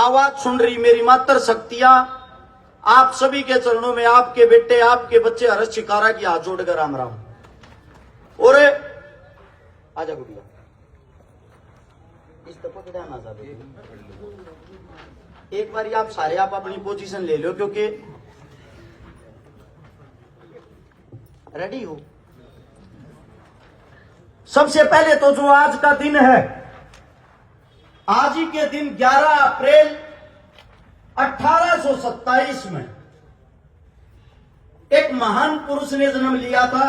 आवाज सुन रही मेरी मातर शक्तियां, आप सभी के चरणों में आपके बेटे आपके बच्चे हर्ष शिकारा की हाथ जोड़कर राम राम। और आजा गुड़िया इस तक को ध्यान आ जाए। एक बार आप सारे आप अपनी पोजीशन ले लो क्योंकि रेडी हो। सबसे पहले तो जो आज का दिन है, आज ही के दिन 11 अप्रैल 1827 में एक महान पुरुष ने जन्म लिया था,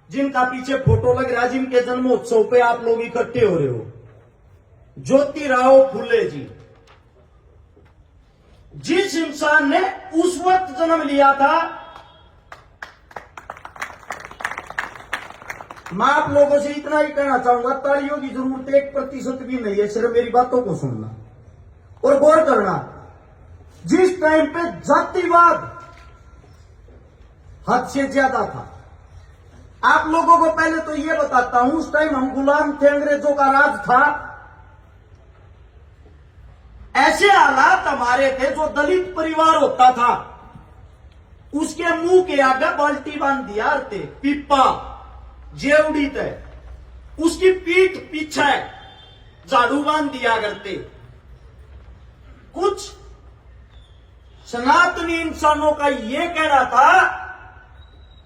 जिनका पीछे फोटो लग रहा है, जिनके जन्मोत्सव पे आप लोग इकट्ठे हो रहे हो। ज्योतिराव फुले जी। जिस इंसान ने उस वक्त जन्म लिया था, मैं आप लोगों से इतना ही कहना चाहूंगा, तालियों की जरूरत 1% भी नहीं है, सिर्फ मेरी बातों को सुनना और गौर करना। जिस टाइम पे जातिवाद हद से ज्यादा था, आप लोगों को पहले तो यह बताता हूं, उस टाइम हम गुलाम थे, अंग्रेजों का राज था। ऐसे हालात हमारे थे, जो दलित परिवार होता था उसके मुंह के आगे बाल्टी बांध दिया थे, पिप्पा जेवड़ी थे, उसकी पीठ पीछे झाड़ू बांध दिया करते। कुछ सनातनी इंसानों का यह कहना था,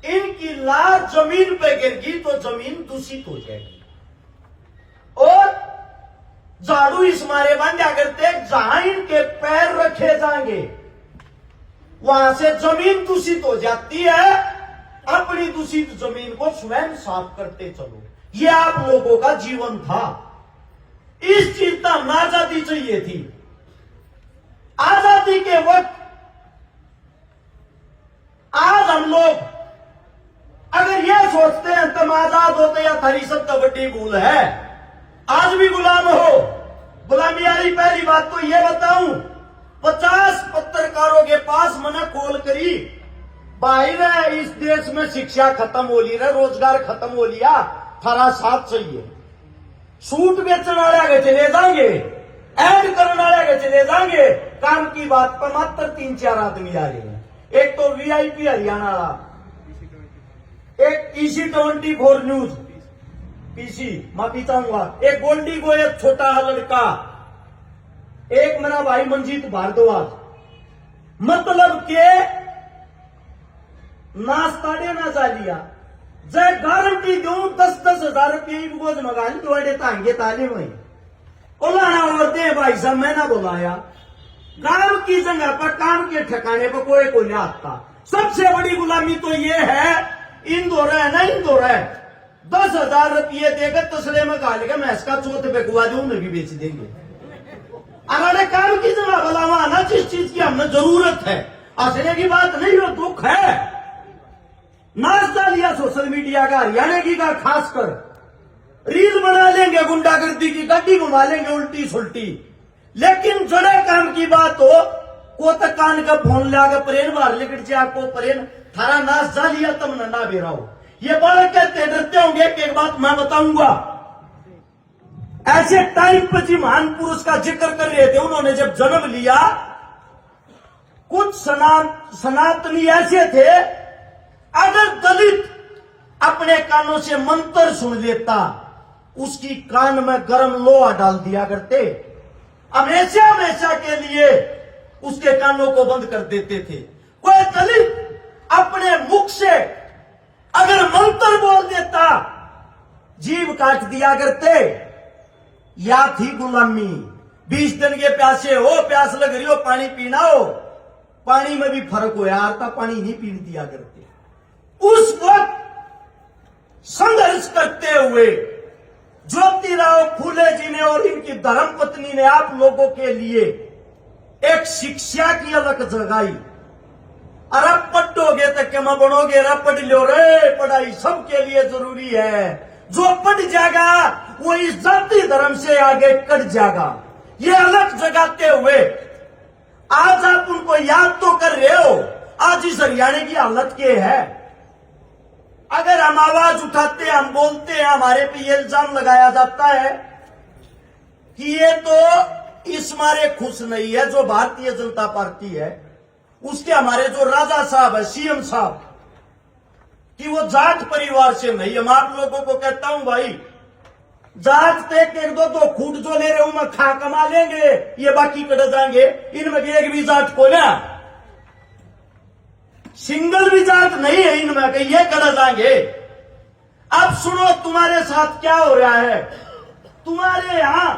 इनकी लाश जमीन पे गिरगी तो जमीन दूषित हो जाएगी, और झाड़ू इस मारे बांधा करते, जहां इनके पैर रखे जाएंगे वहां से जमीन दूषित हो जाती है, अपनी दूषित जमीन को स्वयं साफ करते चलो। ये आप लोगों का जीवन था। इस चीज का आजादी चाहिए थी। आजादी के वक्त आज हम लोग अगर यह सोचते हैं तुम आजाद होते या थारी सबसे बड़ी भूल है, आज भी गुलाम हो। गुलामी वाली पहली बात तो यह बताऊं, 50 पत्रकारों के पास मैंने कॉल करी, भाई रे इस देश में शिक्षा खत्म हो ली रे, रोजगार खत्म हो लिया, थारा साथ चाहिए। सूट बेचने वाले आगे चले जाएंगे, ऐड करने वाले आगे चले जाएंगे, काम की बात पर मात्र 3-4 आदमी आ रहे हैं। एक तो वीआईपी हरियाणा वाला, एक EC24 न्यूज पीसी माफी चाहूंगा, एक गोल्डी को एक छोटा लड़का, एक मेरा भाई मंजीत भारद्वाज। मतलब के नाश्ता देना चाह लिया, जय गारंटी दूं 10-10 हजार रुपये बोझ मगा ली तांगे ताले में ओलाना औरतें। भाई साहब मैं ना बुलाया, गांव की जगह पर काम के ठिकाने पर कोई नहीं आता। सबसे बड़ी गुलामी तो ये है, इंदौर है ना, इंदौर है 10,000 रुपये देकर तसले में खा लेगा, मैं इसका चौथ पे गुआ दूं, उन्हें भी बेच देंगे। हमारे काम की जगह बुलावा ना, जिस चीज की हमें जरूरत है, हंसने की बात नहीं हो, दुख है। नाश्ता लिया सोशल मीडिया का, हरियाणा की का खासकर, रील बना लेंगे गुंडागर्दी की, गड्डी घुमा लेंगे उल्टी सुल्टी, लेकिन जड़े काम की बात हो, को तक कान का फोन लाकर परेन बाहर लेकर जा, आपको परेन थारा नाश्ता लिया तब ना बेरा हो। ये बालक कहते डरते होंगे कि एक बात मैं बताऊंगा, ऐसे टाइम पर जी महान पुरुष का जिक्र कर रहे थे, उन्होंने जब जन्म लिया, कुछ सनातनी ऐसे थे, अगर दलित अपने कानों से मंत्र सुन लेता, उसकी कान में गर्म लोहा डाल दिया करते, हमेशा हमेशा के लिए उसके कानों को बंद कर देते थे। कोई दलित अपने मुख से अगर मंत्र बोल देता, जीभ काट दिया करते। या थी गुलामी। 20 दिन के प्यासे हो, प्यास लग रही हो, पानी पीना हो, पानी में भी फर्क हो यार, तब पानी नहीं पीने दिया करते। उस वक्त संघर्ष करते हुए ज्योतिराव फुले जी ने और इनकी धर्मपत्नी ने आप लोगों के लिए एक शिक्षा की अलग जगाई। अरे पढ़ोगे तो क्या बनोगे, रे पढ़ लो रे, पढ़ाई सबके लिए जरूरी है। जो पढ़ जाएगा वो इस जाति धर्म से आगे कट जाएगा। ये अलग जगाते हुए आज आप उनको याद तो कर रहे हो। आज इस हरियाणा की हालत क्या है? अगर हम आवाज उठाते हैं, हम बोलते हैं, हमारे पे ये इल्जाम लगाया जाता है कि ये तो इस मारे खुश नहीं है जो भारतीय जनता पार्टी है, उसके हमारे जो राजा साहब है, सीएम साहब, कि वो जाट परिवार से नहीं। हम आप लोगों को कहता हूं भाई, जाट ते एक दो खूट जो ले रहे हूं मैं खा कमा लेंगे, ये बाकी कट जाएंगे, इनमें एक भी जाट को ना सिंगल भी जाट नहीं है इनमें कि ये कट जाएंगे। अब सुनो तुम्हारे साथ क्या हो रहा है। तुम्हारे यहां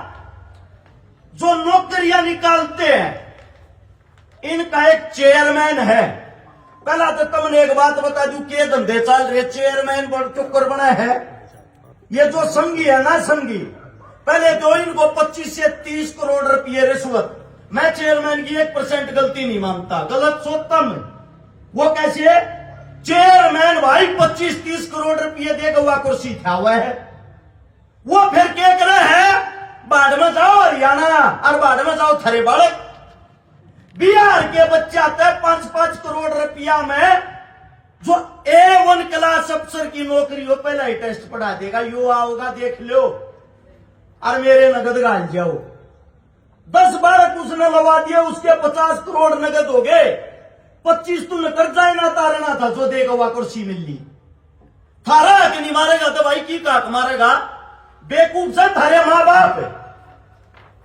जो नौकरियां निकालते हैं, इनका एक चेयरमैन है। पहला तो तुमने एक बात बता दूं, के धंधे चल रहे, चेयरमैन बड़ चुक्कर बना है। ये जो संघी है ना, संघी, पहले तो इनको 25 से 30 करोड़ रुपये रिश्वत। मैं चेयरमैन की 1% गलती नहीं मानता, गलत सोचता मैं। वो कैसे है? चेयरमैन भाई 25-30 करोड़ रुपये देगा हुआ कुर्सी था हुआ है। वो फिर क्या कर रहा है? बाढ़ में जाओ हरियाणा और बाढ़ में जाओ थरे बाड़क। बिहार के बच्चे आते हैं 5-5 करोड़ रुपया में, जो A1 क्लास अफसर की नौकरी हो, पहला ही टेस्ट पढ़ा देगा, यो आओगा देख लो और मेरे नगद गाल जाओ। 10-12 उसने लगा दिया, उसके 50 करोड़ नगद हो गए। 25 तो नकर जाए ना तारना था जो देगा वह कुर्सी मिल ली। थारा कि नहीं मारेगा तो भाई की काक मारेगा। बेकूफ से थारे मां बाप,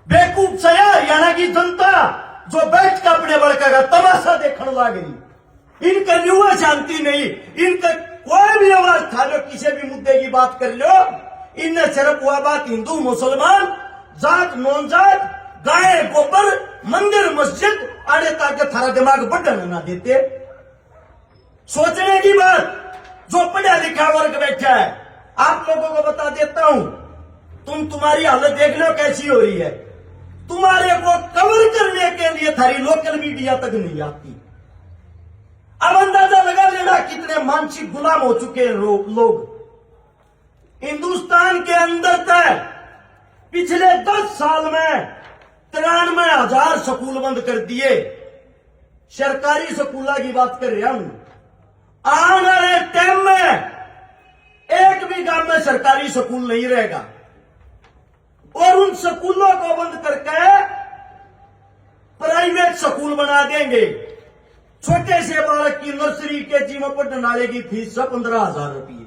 बेकूफ से हरियाणा की जनता जो बैठ कर अपने बड़का का तमाशा देखने लगी। इनका युवा शांति नहीं, इनका कोई भी आवाज था लो, किसी भी मुद्दे की बात कर लो, इनने सिर्फ वह बात हिंदू मुसलमान, जात नॉन जात, गाय गोबर, मंदिर मस्जिद अरे ताकि थारा दिमाग बढ़ने ना देते। सोचने की बात, जो पढ़ा लिखा वर्ग बैठा है, आप लोगों को बता देता हूं, तुम्हारी हालत देख लो कैसी हो रही है। तुम्हारे को कवर करने के लिए थारी लोकल मीडिया तक नहीं आती। अब अंदाजा लगा लेना कितने मानसिक गुलाम हो चुके हैं लोग। हिंदुस्तान के अंदर तक पिछले 10 साल में 93,000 स्कूल बंद कर दिए। सरकारी स्कूलों की बात कर रहा हूं। आने वाले टाइम में एक भी गांव में सरकारी स्कूल नहीं रहेगा और उन स्कूलों को बंद करके प्राइवेट स्कूल बना देंगे। छोटे से बालक की नर्सरी के जी में पढ़ने वाले की फीस 15,000 रुपये,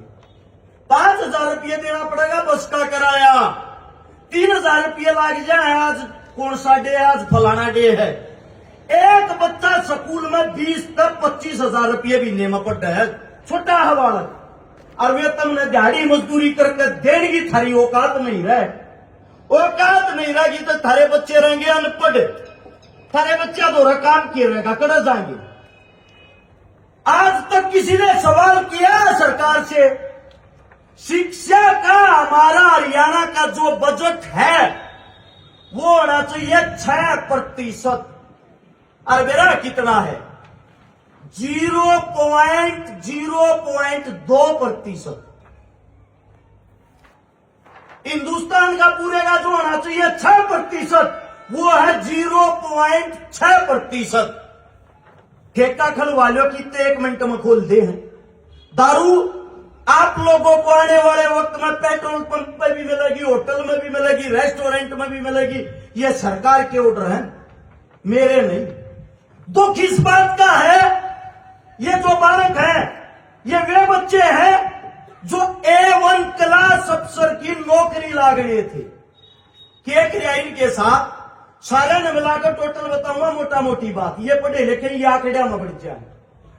5,000 रुपये देना पड़ेगा बस का किराया, 3,000 रुपये लाग जाए। आज कौन सा डे, आज फलाना डे है। एक बच्चा स्कूल में 20 तक 25,000 रुपये महीने में पढ़ है, छोटा है बालक, और वे तुमने दिहाड़ी मजदूरी करके देने की थारी औकात नहीं रहे। औकात नहीं रहेगी तो थारे बच्चे रहेंगे अनपढ़, थारे बच्चा दोहरा काम किए रहेगा, कड़ा जाएंगे। आज तक किसी ने सवाल किया सरकार से, शिक्षा का हमारा हरियाणा का जो बजट है वो होना चाहिए 6%, और मेरा कितना है 0.02%। हिंदुस्तान का पूरे का जो होना चाहिए 6%, वो है 0.6%। ठेका खलवालों की तो 1 मिनट में खोल दे हैं। दारू आप लोगों को आने वाले वक्त में पेट्रोल पंप पे भी मिलेगी, होटल में भी मिलेगी, रेस्टोरेंट में भी मिलेगी। ये सरकार के ऑर्डर हैं, मेरे नहीं। दुख इस बात का है, ये जो बालक है, ये वे बच्चे हैं जो A1 क्लास अफसर की नौकरी लागने थे। क्या किया इनके साथ? सारे ने मिलाकर टोटल बताऊंगा मोटा मोटी बात, ये पढ़े लिखे ये आंकड़े में बढ़ जाए।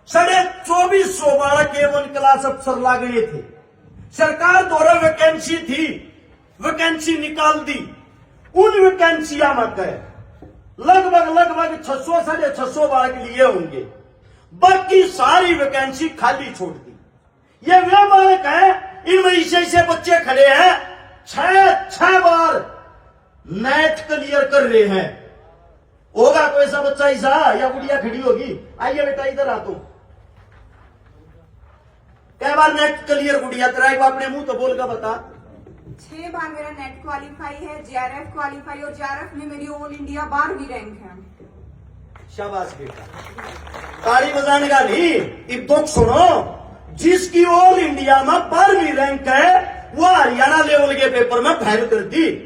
2450 बालक A1 क्लास अफसर लागने थे। सरकार द्वारा वैकेंसी थी, वैकेंसी निकाल दी। उन वैकेंसियां में लगभग 600-650 बालक लिए होंगे, बाकी सारी वैकेंसी खाली छोड़ दी। ये वे बालक है, इनमें ऐसे बच्चे खड़े हैं 6 बार नेट क्लियर कर रहे हैं। होगा कोई ऐसा बच्चा ऐसा या गुड़िया खड़ी होगी? आइए बेटा इधर आ, तुम कई बार नेट क्लियर गुड़िया तेरा एक अपने मुंह तो बोल का बता। 6 बार मेरा नेट क्वालिफाई है, JRF क्वालिफाई, और JRF में मेरी ऑल इंडिया 12वीं रैंक है। शाबाश बेटा, ताली बजाने का नहीं। एक दुख सुनो, जिसकी ऑल इंडिया में 12वीं रैंक है वो हरियाणा लेवल के पेपर में फेल कर दी।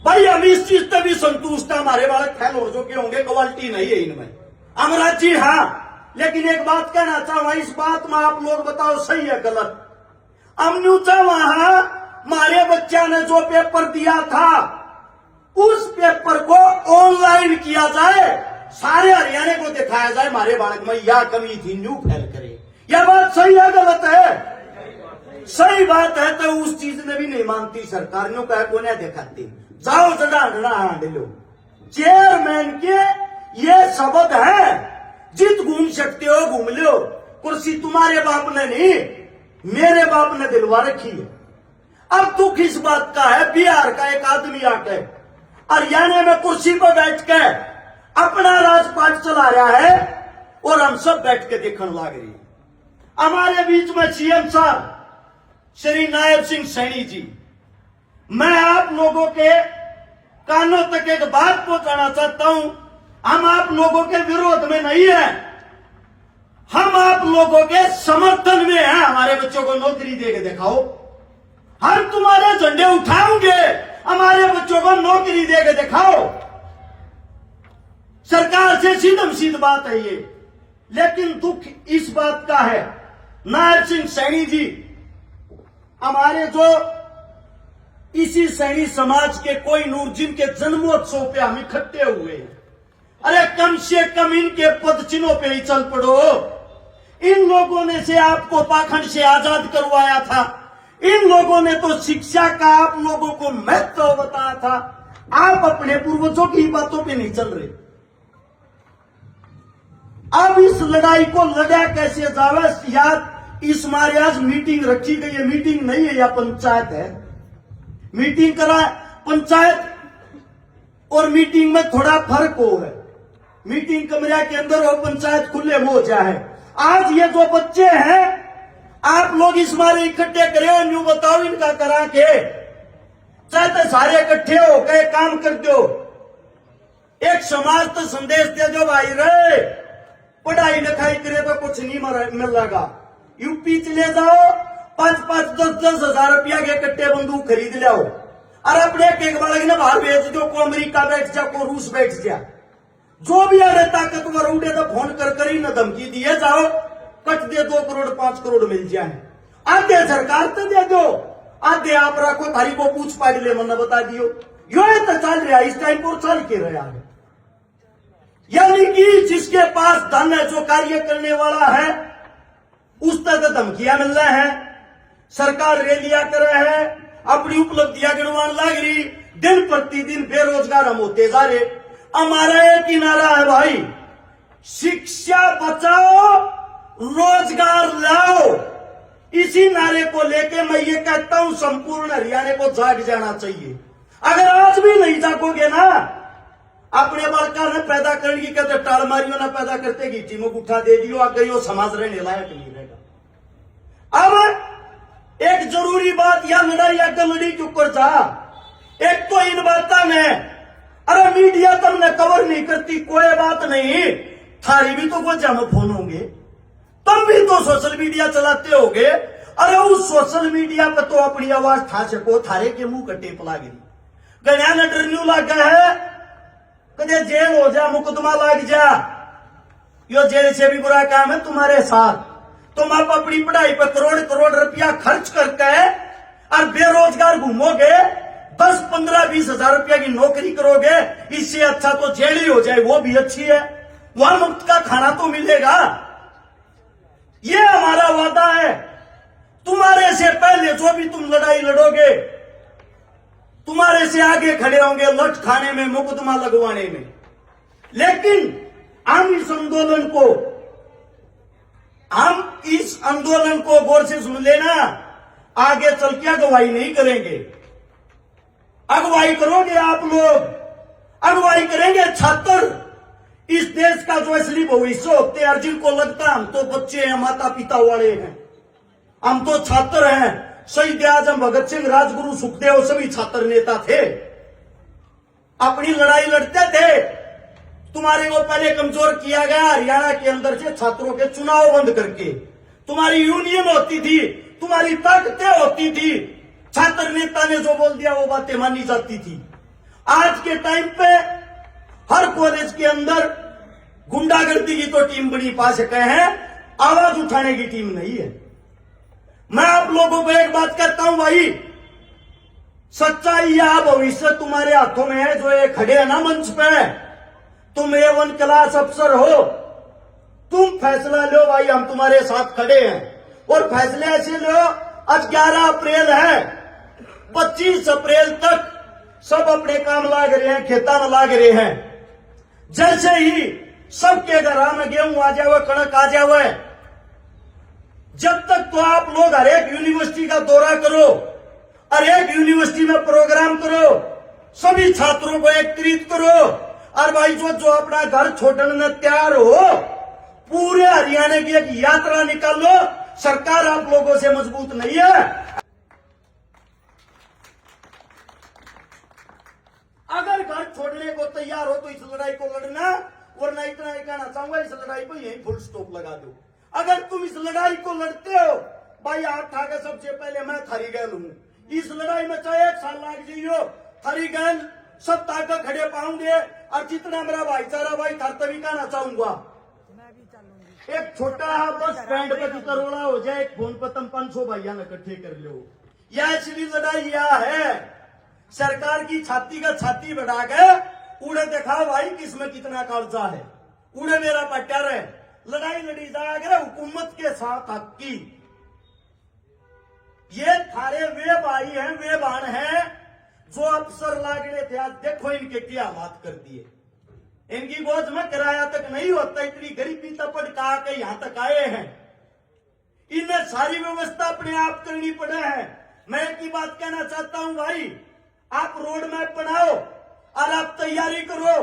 भाई हम इस चीज से भी संतुष्ट है, हमारे बालक फैल और जो के होंगे, क्वालिटी नहीं है इनमें। अमराज जी हाँ, लेकिन एक बात कहना चाहूंगा, इस बात में आप लोग बताओ सही है गलत। हमने वहां हमारे बच्चा ने जो पेपर दिया था उस पेपर को ऑनलाइन किया जाए, सारे हरियाणा को दिखाया जाए, हमारे बालक में यह कमी थी, न्यू फैल करे। यह बात सही है गलत है? सही बात है। तो उस चीज ने भी नहीं मानती सरकार ने, कहा को नहीं दिखाती, जाओ जड़ा हांड लो। चेयरमैन के ये शब्द है, जित घूम सकते हो घूम लो, कुर्सी तुम्हारे बाप ने नहीं मेरे बाप ने दिलवा रखी है। अब दुख इस बात का है, बिहार का एक आदमी आके हरियाणा में कुर्सी पर बैठ के अपना राजपाट चला रहा है और हम सब बैठ के देखने लग रही है। हमारे बीच में सीएम साहब श्री नायब सिंह सैनी जी, मैं आप लोगों के कानों तक एक बात पहुंचाना चाहता हूं, हम आप लोगों के विरोध में नहीं है, हम आप लोगों के समर्थन में हैं। हमारे बच्चों को नौकरी देके दिखाओ, हम तुम्हारे झंडे उठाएंगे, हमारे बच्चों को नौकरी देके दिखाओ। सरकार से सीधम सीध बात है ये। लेकिन दुख इस बात का है, नायब सिंह सैनी जी हमारे जो इसी सैनी समाज के कोई नूर जिनके जन्मोत्सव पे हम इकट्ठे हुए, अरे कम से कम इनके पद चिन्हों पे ही चल पड़ो। इन लोगों ने से आपको पाखंड से आजाद करवाया था, इन लोगों ने तो शिक्षा का आप लोगों को महत्व बताया था, आप अपने पूर्वजों की बातों पे नहीं चल रहे। अब इस लड़ाई को लड़ा कैसे जावे? याद इस मारे आज मीटिंग रखी गई है, मीटिंग नहीं है या पंचायत है, मीटिंग करा। पंचायत और मीटिंग में थोड़ा फर्क हो है, मीटिंग कमरे के अंदर और पंचायत खुले में हो जाए। आज ये जो बच्चे हैं आप लोग इस मारे इकट्ठे करे, न्यू बताओ इनका करा के चाहते सारे इकट्ठे हो गए काम कर दो, एक समाज तो संदेश दे दो भाई रे, पढ़ाई लिखाई करे तो कुछ नहीं मिलेगा। यूपी चले जाओ, 5-5, 10-10 हजार रुपया के कट्टे बंदूक खरीद लाओ और अपने एक बालक ने बाहर भेज दो, को अमेरिका बैठ जा, को रूस बैठ जा, जो भी अरे ताकतवर उठे तो फोन कर ही न धमकी दिए जाओ, कट दे 2 करोड़ 5 करोड़ मिल जाए। आधे सरकार तो दे दो, आधे आप रखो, थारी को पूछ पाड़ ले, मन बता दियो। यो तो चल रहा है इस टाइम पर, चल के रहा है। यानी कि जिसके पास धन है, जो कार्य करने वाला है, उस तक धमकियां मिल रहा है। सरकार रैलियां कर रहे हैं, अपनी उपलब्धियां गिनवान लग रही, दिन प्रतिदिन बेरोजगार हम होते जा रहे। हमारा एक ही नारा है भाई, शिक्षा बचाओ रोजगार लाओ। इसी नारे को लेके मैं ये कहता हूं संपूर्ण हरियाणा को जाग जाना चाहिए। अगर आज भी नहीं जागोगे ना, अपने बड़का ने पैदा करने की कहते टालमारियों ना पैदा करते कि टीमों को उठा दे दियो, आगे यो समाज रहने लायक नहीं रहेगा। अब एक जरूरी बात, या लड़ाई आगे लड़ी के ऊपर जा, एक तो इन बातों में अरे मीडिया तुमने कवर नहीं करती, कोई बात नहीं, थारी भी तो कोई जम फोन होंगे, तुम भी तो सोशल मीडिया चलाते होगे, अरे उस सोशल मीडिया पे तो अपनी आवाज ठा सको, थारे के मुंह का टेप लागे, गणिया ने डरन्यू लगा है, कदे जेल हो जा, मुकदमा लग जा, यो जेल से भी बुरा काम है तुम्हारे साथ। तुम आप अपनी पढ़ाई पर करोड़ करोड़ रुपया खर्च करके और बेरोजगार घूमोगे, 10, 15, 20 हजार रुपया की नौकरी करोगे, इससे अच्छा तो जेल ही हो जाए, वो भी अच्छी है, वहां मुफ्त का खाना तो मिलेगा। ये हमारा वादा है। तुम्हारे से पहले जो भी तुम लड़ाई लड़ोगे, तुम्हारे से आगे खड़े होंगे लठ खाने में, मुकदमा लगवाने में। लेकिन हम इस आंदोलन को गौर से सुन लेना, आगे चल के अगुवाई नहीं करेंगे। अगुवाई करोगे आप लोग, अगुवाई करेंगे छात्र। इस देश का जो असली भविष्य होते हैं, जिनको लगता है हम तो बच्चे हैं, माता पिता वाले हैं, हम तो छात्र हैं। शहीद आजम भगत सिंह, राजगुरु सुखदेव सभी छात्र नेता थे, अपनी लड़ाई लड़ते थे। तुम्हारे को पहले कमजोर किया गया हरियाणा के अंदर से छात्रों के चुनाव बंद करके। तुम्हारी यूनियन होती थी, तुम्हारी ताकतें होती थी, छात्र नेता ने जो बोल दिया वो बातें मानी जाती थी। आज के टाइम पे हर कॉलेज के अंदर गुंडागर्दी की तो टीम बड़ी पा सके हैं, आवाज उठाने की टीम नहीं है। मैं आप लोगों को एक बात कहता हूं भाई, सच्चाई या भविष्य तुम्हारे हाथों में है। जो ये खड़े हैं ना मंच पे, तुम A1 क्लास अफसर हो, तुम फैसला लो भाई, हम तुम्हारे साथ खड़े हैं। और फैसले ऐसे लो, आज 11 अप्रैल है, 25 अप्रैल तक सब अपने काम लाग रहे हैं, खेता में लाग रहे हैं। जैसे ही सबके घर में गेहूं आ जावे, कणक आ जावे, जब तक तो आप लोग हर एक यूनिवर्सिटी का दौरा करो, हर एक यूनिवर्सिटी में प्रोग्राम करो, सभी छात्रों को एकत्रित करो, और भाई जो अपना घर छोड़ने में तैयार हो, पूरे हरियाणा की एक यात्रा निकालो। सरकार आप लोगों से मजबूत नहीं है। अगर घर छोड़ने को तैयार हो तो इस लड़ाई को लड़ना, वरना इतना ही कहना चाहूंगा, इस लड़ाई को यही फुल स्टॉप लगा दो। अगर तुम इस लड़ाई को लड़ते हो भाई, हाथ उठा के सबसे पहले मैं थारी गैल हूं। इस लड़ाई में चाहे 1 साल लाग जाइयो, थारी गैल सब ताकत खड़े पाऊंगे। और जितना मेरा भाईचारा भाई थार तभी कहना चाहूंगा, एक छोटा बस स्टैंड पे तरोड़ा हो जाए, एक फोन पर तुम 500 भाइया इकट्ठे कर लो। यह इसलिए लड़ाई यह है, सरकार की छाती का छाती बढ़ा के उड़े दिखाओ भाई किसमें कितना कर्जा है, उड़े मेरा पट्टर है। लड़ाई लड़ी जाएगा हुकूमत के साथ हक की। ये थारे वे भाई हैं, वे बहन हैं जो अफसर लागड़े थे, आज देखो इनके क्या हालात कर दिए। इनकी गोद में किराया तक नहीं होता, इतनी गरीबी तपड़ का के यहां तक आए हैं। इन्हें सारी व्यवस्था अपने आप करनी पड़े है। मैं एक ही बात कहना चाहता हूं भाई, आप रोड मैप बनाओ और आप तैयारी करो।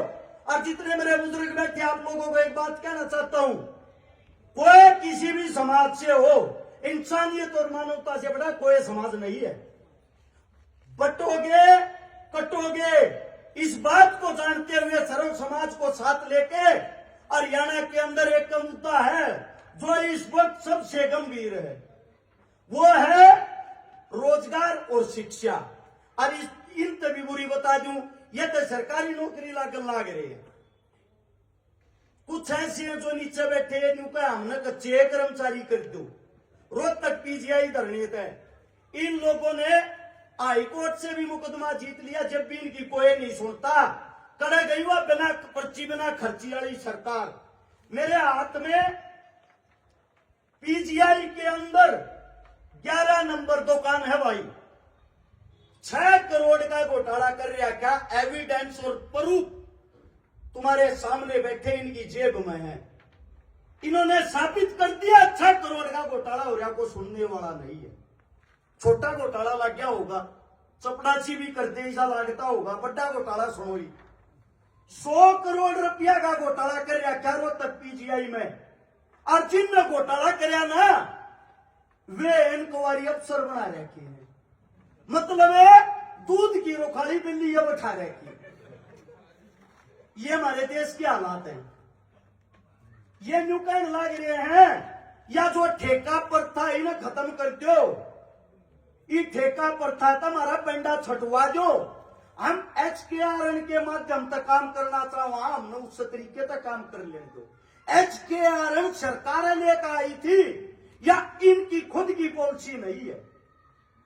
और जितने मेरे बुजुर्ग बैठे, आप लोगों को एक बात कहना चाहता हूं, कोई किसी भी समाज से हो, इंसानियत और मानवता से बड़ा कोई समाज नहीं है। बटोगे कटोगे, इस बात को जानते हुए सर्व समाज को साथ लेके हरियाणा के अंदर एक मुद्दा है जो इस वक्त सबसे गंभीर है, वो है रोजगार और शिक्षा। और इन तभी बुरी बता दूं, ये तो सरकारी नौकरी लाग रही है। कुछ ऐसे हैं जो नीचे बैठे हमने कच्चे कर्मचारी कर दो, रोज तक पीजीआई धरने थे। इन लोगों ने हाईकोर्ट से भी मुकदमा जीत लिया, जब भी इनकी कोई नहीं सुनता। कड़े गई हुआ बिना पर्ची बिना खर्ची वाली सरकार। मेरे हाथ में पीजीआई के अंदर 11 नंबर दुकान है भाई, 6 करोड़ का घोटाला कर रहा। क्या एविडेंस और प्रूफ तुम्हारे सामने बैठे इनकी जेब में है। इन्होंने साबित कर दिया 6 करोड़ का घोटाला हो रहा, को सुनने वाला नहीं है। छोटा घोटाला लग गया होगा, चपड़ासी भी करते ऐसा लगता होगा, बड़ा घोटाला सुनो ही 100 करोड़ रुपया का घोटाला कर रहा क्या रोज तक पीजीआई में। और जिनने घोटाला कराया ना, वे इंक्वायरी अफसर बना रखे हैं, मतलब है दूध की रोखाली बिल्ली ये बैठा रखी है। ये हमारे देश के हालात हैं। ये न्यू कहने लग रहे हैं, या जो ठेका प्रथा इन्हें खत्म कर दो। ये ठेका प्रथा था हमारा पेंडा छटवा दो, हम HKRN के माध्यम तक काम करना चाहो, हमने उस तरीके तक काम कर ले दो। HKRN सरकार लेकर आई थी या इनकी खुद की पॉलिसी नहीं है।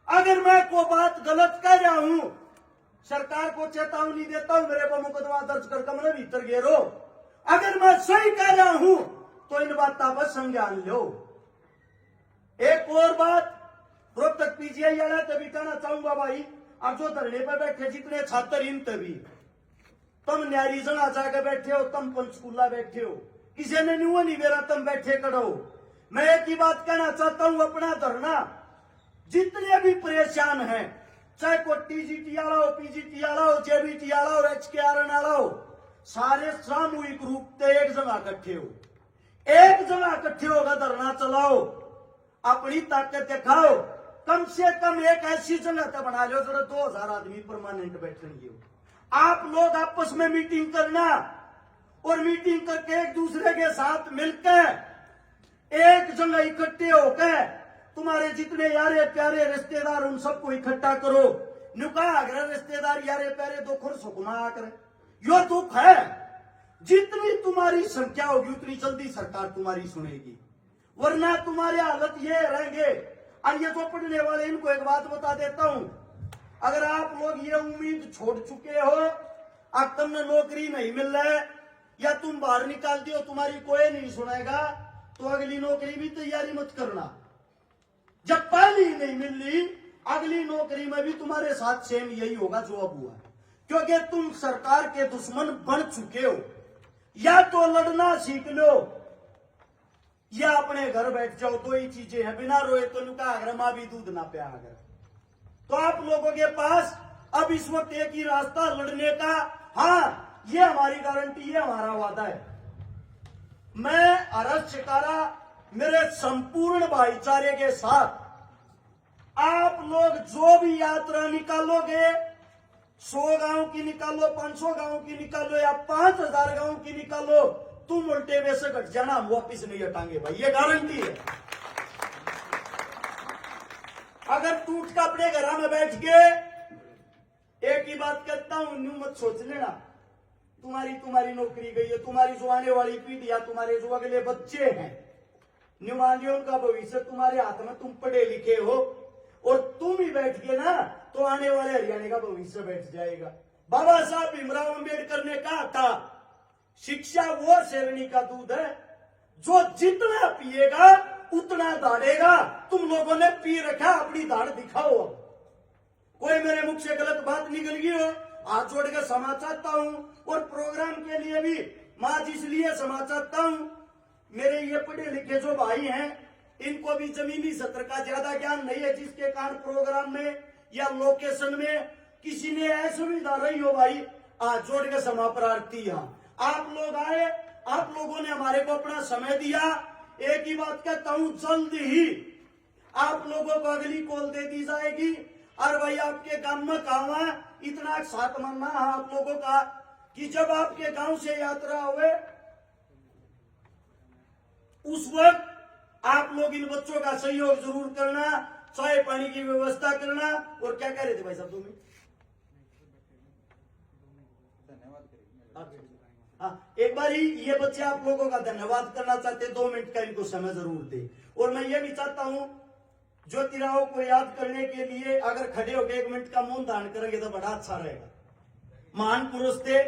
अगर मैं कोई बात गलत कह रहा हूं, सरकार को चेतावनी देता हूं, मेरे पर मुकदमा दर्ज कर कमरे भीतर घेरो। अगर मैं सही कह रहा हूं तो इन बातों पर संज्ञान लो। एक और बात, रोज तक पीजीआई वाला तभी कहना चाहूंगा भाई, और जो धरने पर बैठे जितने छात्र इन तभी, तुम न्यारी जना जाकर बैठे हो, तुम पंचकूला बैठे हो, किसी ने नहीं मेरा तुम बैठे करो। मैं एक ही बात कहना चाहता हूं, अपना धरना जितने भी परेशान हैं, चाहे को टीजीटी वाला हो, पीजीटी वाला हो, जेबीटी वाला हो, HKRN वाला हो, सारे सामूहिक रूप से एक जगह इकट्ठे हो, एक जगह इकट्ठे होगा, धरना चलाओ, अपनी ताकत दिखाओ। कम से कम एक ऐसी जगह तो बना लो जरा 2000 आदमी परमानेंट बैठेंगे। आप लोग आपस में मीटिंग करना, और मीटिंग करके एक दूसरे के साथ मिलकर एक जगह इकट्ठे होकर तुम्हारे जितने यारे प्यारे रिश्तेदार उन सबको इकट्ठा करो। नुका अगर रिश्तेदार यारे पैरे दो खुर सुकुमा आकर यो दुख है। जितनी तुम्हारी संख्या होगी उतनी जल्दी सरकार तुम्हारी सुनेगी, वरना तुम्हारी हालत ये रहेंगे। और ये जो पढ़ने वाले इनको एक बात बता देता हूं, अगर आप लोग ये उम्मीद छोड़ चुके हो अब तुमने नौकरी नहीं मिल रहा है या तुम बाहर निकाल दियो तुम्हारी कोई नहीं सुनेगा, तो अगली नौकरी भी तैयारी मत करना। जब पहली नहीं मिल रही अगली नौकरी में भी तुम्हारे साथ सेम यही होगा जो अब हुआ, क्योंकि तुम सरकार के दुश्मन बन चुके हो। या तो लड़ना सीख लो या अपने घर बैठ जाओ, दो ही चीजें हैं। बिना रोए तो नुका अगर मां भी दूध ना पिया अगर। तो आप लोगों के पास अब इस वक्त एक ही रास्ता लड़ने का। हाँ, ये हमारी गारंटी है, हमारा वादा है। मैं अरज शिकारा मेरे संपूर्ण भाईचारे के साथ आप लोग जो भी यात्रा निकालोगे, 100 गांव की निकालो, 500 गांव की निकालो या 5000 गांव की निकालो, तुम उल्टे वे से घट जाना, हम वापिस नहीं हटाएंगे भाई, ये गारंटी है। अगर टूट का अपने घर में बैठ के एक ही बात कहता हूं, न्यू मत सोच लेना तुम्हारी नौकरी गई है। तुम्हारी जो आने वाली पीढ़ी या तुम्हारे जो अगले बच्चे हैं, न्यू मानिए उनका भविष्य तुम्हारे हाथ में। तुम पढ़े लिखे हो और तुम ही बैठ के ना तो आने वाले हरियाणा का भविष्य बैठ जाएगा। बाबा साहब भीमराव अंबेडकर ने कहा था, शिक्षा वो शेरनी का दूध है जो जितना पिएगा उतना दाढ़ेगा। तुम लोगों ने पी रखा, अपनी दाढ़ दिखाओ। कोई मेरे मुख से गलत बात निकल गई हो, हाथ जोड़ कर क्षमा चाहता हूं। और प्रोग्राम के लिए भी मैं इसलिए क्षमा चाहता हूं, मेरे ये पढ़े लिखे जो भाई हैं इनको भी जमीनी सत्र का ज्यादा ज्ञान नहीं है, जिसके कारण प्रोग्राम में या लोकेशन में किसी ने असुविधा रही हो। भाई हाथ जोड़ के क्षमा प्रार्थी। आप लोग आए, आप लोगों ने हमारे को अपना समय दिया। एक ही बात कहता हूं, जल्द ही आप लोगों को अगली कॉल दे दी जाएगी। और भाई आपके गांव में कहा है, इतना साथ मानना है आप लोगों का कि जब आपके गांव से यात्रा हुए उस वक्त आप लोग इन बच्चों का सहयोग जरूर करना, चाय पानी की व्यवस्था करना। और क्या कह रहे थे भाई साहब तुम्हें? हाँ, एक बार ही ये बच्चे आप लोगों का धन्यवाद करना चाहते, 2 मिनट का इनको समय जरूर दे। और मैं ये भी चाहता हूं ज्योतिराव को याद करने के लिए अगर खड़े होकर 1 मिनट का मौन धारण करेंगे तो बड़ा अच्छा रहेगा। महान पुरुष थे,